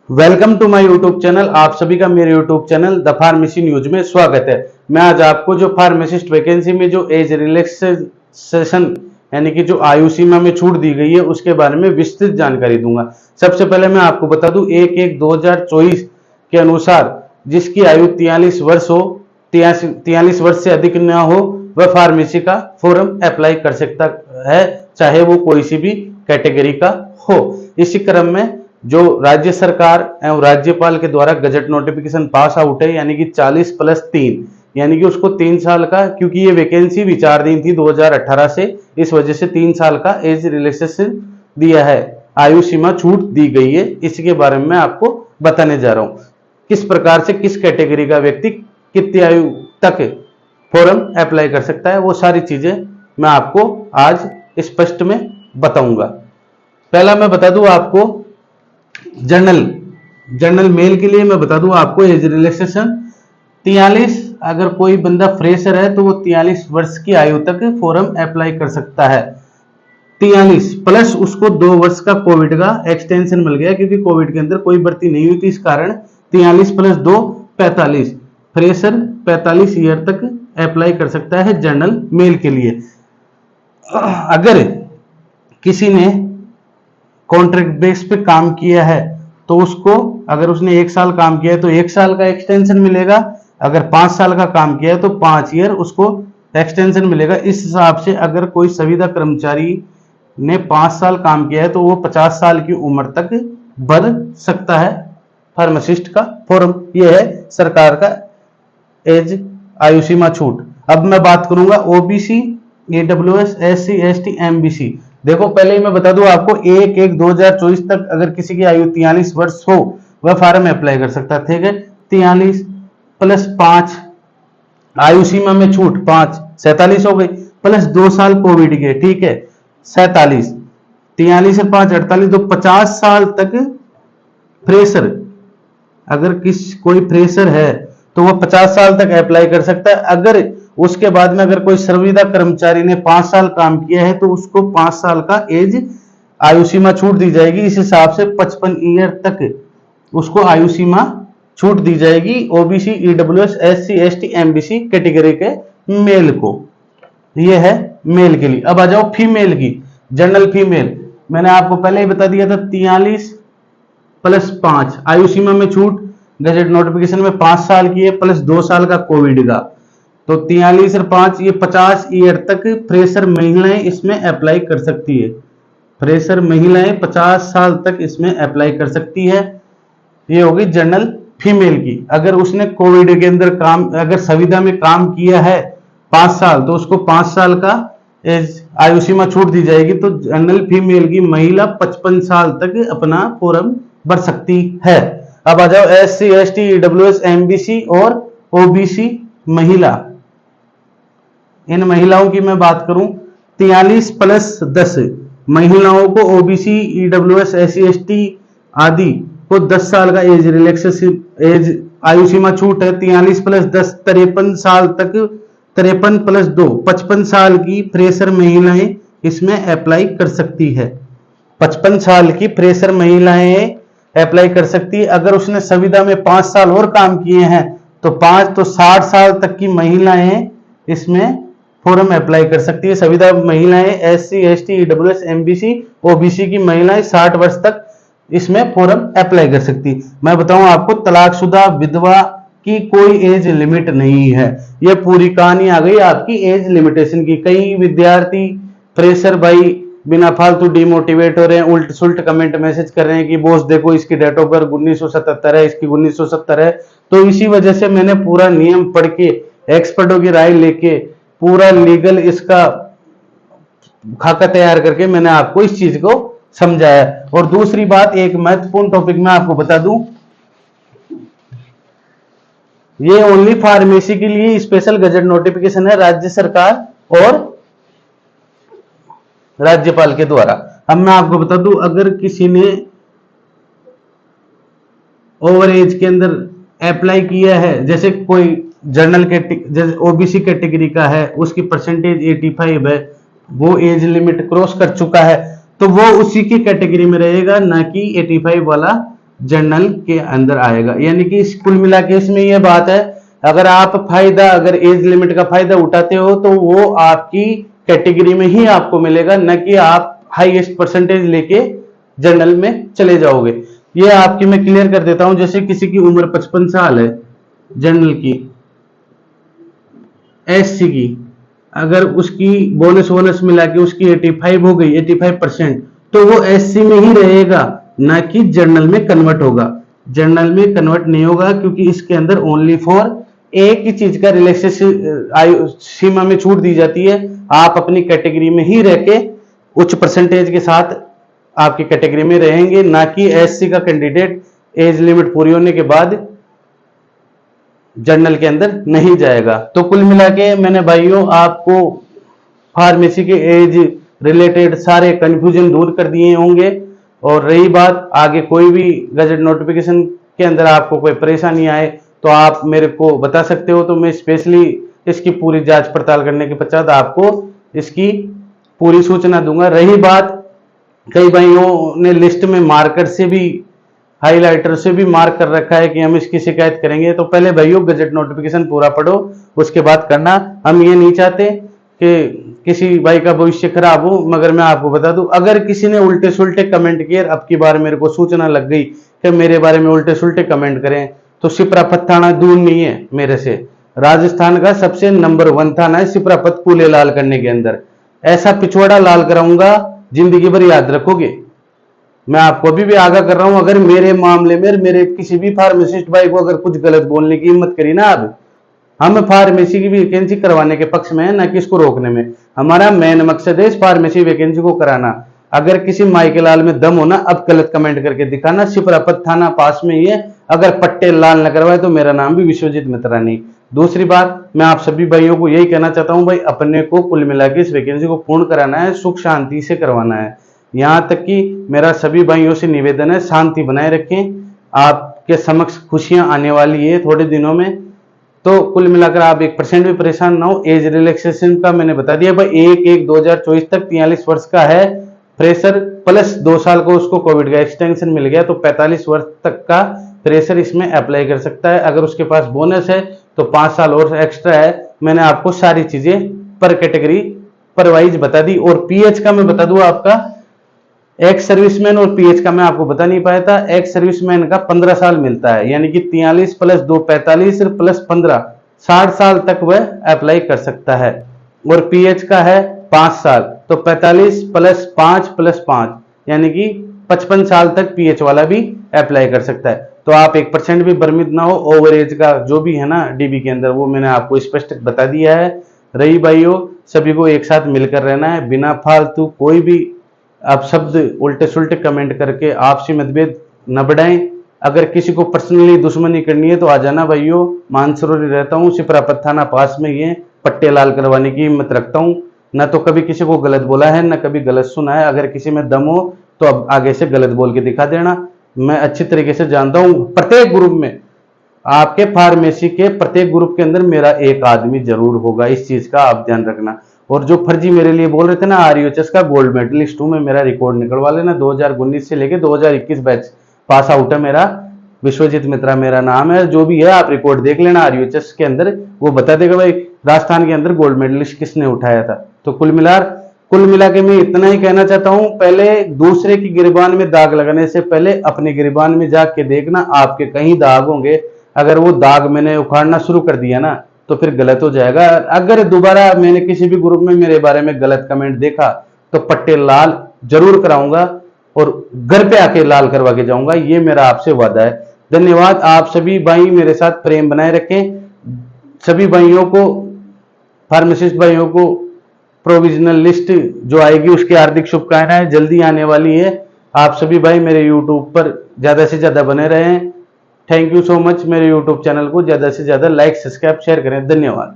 Welcome to my YouTube channel. आप सभी का मेरे YouTube channel The Pharmacy News में स्वागत है। मैं आज आपको जो फार्मासिस्ट वैकेंसी में जो एज रिलैक्सेशन यानी कि जो आयु सीमा में छूट दी गई है उसके बारे में विस्तृत जानकारी दूंगा। सबसे पहले मैं आपको बता दूं 1/1/2024 के अनुसार जिसकी आयु 43 वर्ष हो, 43 वर्ष से अधिक न हो, वह फार्मेसी का फॉर्म अप्लाई कर सकता है, चाहे वो कोई सी भी कैटेगरी का हो। इसी क्रम में जो राज्य सरकार एवं राज्यपाल के द्वारा गजट नोटिफिकेशन पास आउट है, यानी कि 40+3 यानी कि उसको 3 साल का, क्योंकि ये वैकेंसी विचाराधीन थी 2018 से, इस वजह से 3 साल का एज रिलैक्सेशन दिया है, आयु सीमा छूट दी गई है। इसके बारे में मैं आपको बताने जा रहा हूं किस प्रकार से किस कैटेगरी का व्यक्ति कितनी आयु तक फॉर्म अप्लाई कर सकता है, वो सारी चीजें मैं आपको आज स्पष्ट में बताऊंगा। पहला मैं बता दूं आपको जनरल मेल के लिए मैं बता दूं आपको एज रिलैक्सेशन 43, अगर कोई बंदा फ्रेशर है तो वो 43 वर्ष की आयु तक फॉर्म अप्लाई कर सकता है। 43 प्लस उसको 2 वर्ष का कोविड का एक्सटेंशन मिल गया, क्योंकि कोविड के अंदर कोई भर्ती नहीं हुई थी, इस कारण 43 + 2 45 फ्रेशर 45 ईयर तक अप्लाई कर सकता है जनरल मेल के लिए। अगर किसी ने कॉन्ट्रैक्ट बेस पे काम किया है तो उसको, अगर उसने 1 साल काम किया है तो 1 साल का एक्सटेंशन मिलेगा, अगर 5 साल का काम किया है तो 5 ईयर उसको एक्सटेंशन मिलेगा। इस हिसाब से अगर कोई संविदा कर्मचारी ने 5 साल काम किया है तो वो 50 साल की उम्र तक भर सकता है फार्मासिस्ट का फॉर्म। यह है सरकार का एज आयु सीमा छूट। अब मैं बात करूंगा OBC, EWS, SC, ST, MBC. देखो पहले ही मैं बता दूं आपको 1/1/2024 तक अगर किसी की आयु 43 वर्ष हो वह फॉर्म अप्लाई कर सकता है, ठीक है। 43 + 5 आयु सीमा में छूट 5 47 हो गई, प्लस 2 साल कोविड के, ठीक है, 47। 43 और 5 48, तो 50 साल तक फ्रेशर, अगर कोई फ्रेशर है तो वह 50 साल तक अप्लाई कर सकता है। अगर उसके बाद में अगर कोई संविदा कर्मचारी ने 5 साल काम किया है तो उसको 5 साल का एज आयु सीमा छूट दी जाएगी। इस हिसाब से 55 ईयर तक उसको आयु सीमा छूट दी जाएगी OBC, EWS, SC, ST, MBC category के मेल को। यह है मेल के लिए। अब आ जाओ फीमेल की, जनरल फीमेल। मैंने आपको पहले ही बता दिया था 43 + 5 आयु सीमा में छूट गजट नोटिफिकेशन में 5 साल की है, प्लस 2 साल का कोविड का, तो 43 और 5 ये 50 ईयर तक फ्रेशर महिलाएं इसमें अप्लाई कर सकती है। फ्रेशर महिलाएं 50 साल तक इसमें अप्लाई कर सकती है। ये होगी जनरल फीमेल की। अगर उसने कोविड के अंदर काम, अगर संविदा में काम किया है 5 साल, तो उसको 5 साल का एज आयु सीमा छूट दी जाएगी। तो जनरल फीमेल की महिला 55 साल तक अपना फॉर्म भर सकती है। अब आ जाओ एससी, एसटी, ईडब्ल्यूएस, एमबीसी और ओबीसी महिला। इन महिलाओं की मैं बात करूं 43 + 10 महिलाओं को ओबीसी, ईडब्ल्यूएस, एससी, एसटी आदि को 10 साल का एज रिलैक्सेशन एज आयु सीमा छूट है। 43 + 10 53 साल तक, 53 + 2 55 साल की फ्रेशर महिलाएं इसमें अप्लाई कर सकती है। 55 साल की फ्रेशर महिलाएं अप्लाई कर सकती है। अगर उसने संविदा में 5 साल और काम किए हैं तो 5 तो 60 साल तक की महिलाएं इसमें फॉर्म अप्लाई कर सकती है। संविदा महिलाएं SC, ST, EWS, MBC, OBC की महिलाएं 60 वर्ष तक इसमें फॉर्म अप्लाई कर सकती है। मैं बताऊं आपको तलाकशुदा विधवा की कोई एज लिमिट नहीं है। यह पूरी कहानी आ गई आपकी एज लिमिटेशन की। कई विद्यार्थी फ्रेशर भाई बिना फालतू डिमोटिवेट हो रहे हैं, उल्ट सुल्ट कमेंट मैसेज कर रहे हैं कि बॉस देखो इसकी डेट ऑफ बर्थ 1977 है, इसकी 1970 है। तो इसी वजह से मैंने पूरा नियम पढ़ के, एक्सपर्टों की राय लेके, पूरा लीगल इसका खाका तैयार करके मैंने आपको इस चीज को समझाया। और दूसरी बात, एक महत्वपूर्ण टॉपिक मैं आपको बता दूं, ये ओनली फार्मेसी के लिए स्पेशल गजट नोटिफिकेशन है राज्य सरकार और राज्यपाल के द्वारा। अब मैं आपको बता दूं, अगर किसी ने ओवर एज के अंदर अप्लाई किया है, जैसे कोई जनरल जैसे ओबीसी कैटेगरी का है, उसकी परसेंटेज 85 है, वो एज लिमिट क्रॉस कर चुका है, तो वो उसी की कैटेगरी में रहेगा, ना कि 85 वाला जनरल के अंदर आएगा। यानी कि कुल मिला के इसमें यह बात है, अगर आप फायदा, अगर एज लिमिट का फायदा उठाते हो तो वो आपकी कैटेगरी में ही आपको मिलेगा, न कि आप हाईएस्ट परसेंटेज लेके जनरल में चले जाओगे। ये आपकी मैं क्लियर कर देता हूं। जैसे किसी की उम्र 55 साल है जनरल की, एससी की, अगर उसकी बोनस वोनस मिला के उसकी 85 हो गई, 85%, तो वो एससी में ही रहेगा, ना कि जनरल में कन्वर्ट होगा। जनरल में कन्वर्ट नहीं होगा, क्योंकि इसके अंदर ओनली फॉर एक ही चीज का रिलैक्सेशन आयु सीमा में छूट दी जाती है। आप अपनी कैटेगरी में ही रह के उच्च परसेंटेज के साथ आपकी कैटेगरी में रहेंगे, ना कि एससी का कैंडिडेट एज लिमिट पूरी होने के बाद जनरल के अंदर नहीं जाएगा। तो कुल मिला के मैंने भाइयों आपको फार्मेसी के एज रिलेटेड सारे कंफ्यूजन दूर कर दिए होंगे। और रही बात आगे कोई भी गजट नोटिफिकेशन के अंदर आपको कोई परेशानी आए तो आप मेरे को बता सकते हो, तो मैं स्पेशली इसकी पूरी जांच पड़ताल करने के पश्चात आपको इसकी पूरी सूचना दूंगा। रही बात, कई भाइयों ने लिस्ट में मार्कर से भी, हाइलाइटर से भी मार्क कर रखा है कि हम इसकी शिकायत करेंगे, तो पहले भाइयों गजट नोटिफिकेशन पूरा पढ़ो, उसके बाद करना। हम ये नहीं चाहते कि किसी भाई का भविष्य खराब हो। मगर मैं आपको बता दूं, अगर किसी ने उल्टे सुल्टे कमेंट किए, अब की बार मेरे को सूचना लग गई कि मेरे बारे में उल्टे सुल्टे कमेंट करें, तो सिपरापत थाना दूर नहीं है मेरे से। राजस्थान का सबसे नंबर 1 थाना है सिपरापत, कूले लाल करने के अंदर। ऐसा पिछवाड़ा लाल कराऊंगा, जिंदगी भर याद रखोगे। मैं आपको अभी भी आगाह कर रहा हूं, अगर मेरे मामले में मेरे किसी भी फार्मासिस्ट भाई को अगर कुछ गलत बोलने की हिम्मत करी ना, अब हम फार्मेसी की वैकेंसी करवाने के पक्ष में है, ना कि इसको रोकने में। हमारा मेन मकसद है इस फार्मेसी वैकेंसी को कराना। अगर किसी माइके लाल में दम होना, अब गलत कमेंट करके दिखाना। सिपरापत थाना पास में ही है, अगर पट्टे लाल न करवाए तो मेरा नाम भी विश्वजीत मित्रा नहीं। दूसरी बात, मैं आप सभी भाइयों को यही कहना चाहता हूं, भाई अपने को कुल मिला के इस वैकेंसी को पूर्ण कराना है, सुख शांति से करवाना है। यहां तक कि मेरा सभी भाइयों से निवेदन है, शांति बनाए रखें। आपके समक्ष खुशियां आने वाली है थोड़े दिनों में, तो कुल मिलाकर आप 1% भी परेशान ना हो। एज रिलैक्सेशन का मैंने बता दिया भाई, 1/1/2024 तक 43 वर्ष का है फ्रेशर, प्लस 2 साल को उसको कोविड का एक्सटेंशन मिल गया, तो 45 वर्ष तक का फ्रेशर इसमें अप्लाई कर सकता है। अगर उसके पास बोनस है तो 5 साल और एक्स्ट्रा है। मैंने आपको सारी चीजें पर कैटेगरी पर वाइज बता दी। और पीएच का मैं बता दूं, आपका एक्स सर्विसमैन और पीएच का मैं आपको बता नहीं पाया था। एक्स सर्विसमैन का 15 साल मिलता है, यानी कि 43 + 2 45 + 15 60 साल तक वह अप्लाई कर सकता है। और पीएच का है 5 साल, तो 45 + 5 + 5 यानी कि 55 साल तक पीएच वाला भी अप्लाई कर सकता है। तो आप 1% भी भ्रमित ना हो। ओवरेज का जो भी है ना डीबी के अंदर, वो मैंने आपको स्पष्ट बता दिया है। रही भाइयों, सभी को एक साथ मिलकर रहना है, बिना फालतू कोई भी आप शब्द उल्टे सुल्टे कमेंट करके आपसी मतभेद न बढ़ाएं। अगर किसी को पर्सनली दुश्मनी करनी है तो आ जाना भाइयों, मानसरोवरी रहता हूँ, सिपरापत थाना पास में ही है। पट्टे लाल करवाने की हिम्मत रखता हूँ, न तो कभी किसी को गलत बोला है, न कभी गलत सुना है। अगर किसी में दम हो तो अब आगे से गलत बोल के दिखा देना। मैं अच्छी तरीके से जानता हूँ, प्रत्येक ग्रुप में, आपके फार्मेसी के प्रत्येक ग्रुप के अंदर मेरा एक आदमी जरूर होगा, इस चीज का आप ध्यान रखना। और जो फर्जी मेरे लिए बोल रहे थे ना, आरयूएचएस का गोल्ड मेडलिस्ट हूं मैं, मेरा रिकॉर्ड निकलवा लेना। 2019 से लेके 2021 बैच पास आउट है मेरा, विश्वजीत मित्रा मेरा नाम है। जो भी है आप रिकॉर्ड देख लेना आरयूएचएस के अंदर, वो बता देगा भाई राजस्थान के अंदर गोल्ड मेडलिस्ट किसने उठाया था। तो कुल मिला के मैं इतना ही कहना चाहता हूं, पहले दूसरे की गिरबान में दाग लगाने से पहले अपने गिरबान में जाके देखना, आपके कहीं दाग होंगे। अगर वो दाग मैंने उखाड़ना शुरू कर दिया ना, तो फिर गलत हो जाएगा। अगर दोबारा मैंने किसी भी ग्रुप में मेरे बारे में गलत कमेंट देखा तो पट्टे लाल जरूर कराऊंगा, और घर पे आके लाल करवा के जाऊंगा, ये मेरा आपसे वादा है। धन्यवाद। आप सभी भाई मेरे साथ प्रेम बनाए रखें। सभी भाइयों को, फार्मासिस्ट भाइयों को प्रोविजनल लिस्ट जो आएगी उसकी हार्दिक शुभकामनाएं, जल्दी आने वाली है। आप सभी भाई मेरे यूट्यूब पर ज्यादा से ज्यादा बने रहें। Thank you so much. मेरे यूट्यूब चैनल को ज्यादा से ज्यादा लाइक, सब्सक्राइब, शेयर करें। धन्यवाद।